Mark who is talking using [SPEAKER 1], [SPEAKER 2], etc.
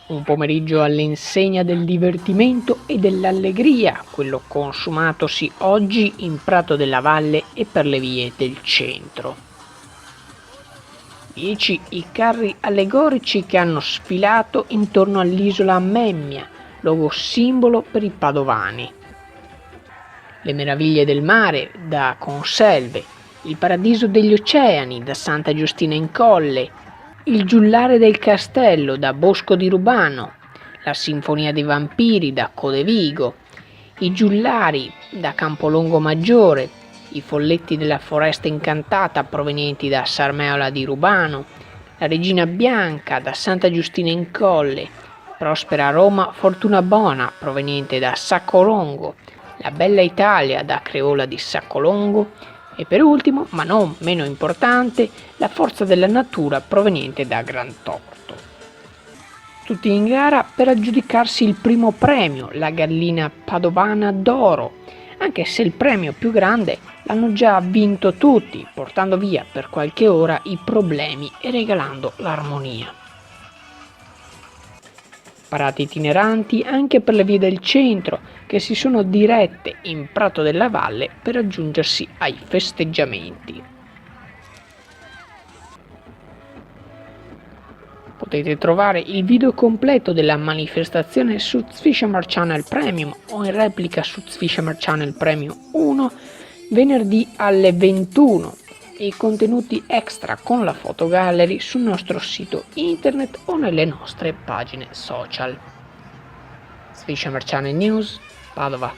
[SPEAKER 1] Un pomeriggio all'insegna del divertimento e dell'allegria, quello consumatosi oggi in Prato della Valle e per le vie del centro. 10 i carri allegorici che hanno sfilato intorno all'isola Memmia, luogo simbolo per i padovani. Le meraviglie del mare da Conselve, il paradiso degli oceani da Santa Giustina in Colle, il giullare del castello da Bosco di Rubano, la sinfonia dei vampiri da Codevigo, i giullari da Campolongo Maggiore, i folletti della foresta incantata provenienti da Sarmeola di Rubano, la regina bianca da Santa Giustina in Colle, Prospera Roma Fortuna Bona proveniente da Saccolongo, la bella Italia da Creola di Saccolongo e per ultimo, ma non meno importante, la forza della natura proveniente da Grantorto. Tutti in gara per aggiudicarsi il primo premio, la gallina padovana d'oro, anche se il premio più grande l'hanno già vinto tutti, portando via per qualche ora i problemi e regalando l'armonia. Parate itineranti anche per le vie del centro che si sono dirette in Prato della Valle per aggiungersi ai festeggiamenti. Potete trovare il video completo della manifestazione su Fisherman Channel Premium o in replica su Fisherman Channel Premium 1 venerdì alle 21 e i contenuti extra con la fotogallery sul nostro sito internet o nelle nostre pagine social. Fisherman Channel News, Padova.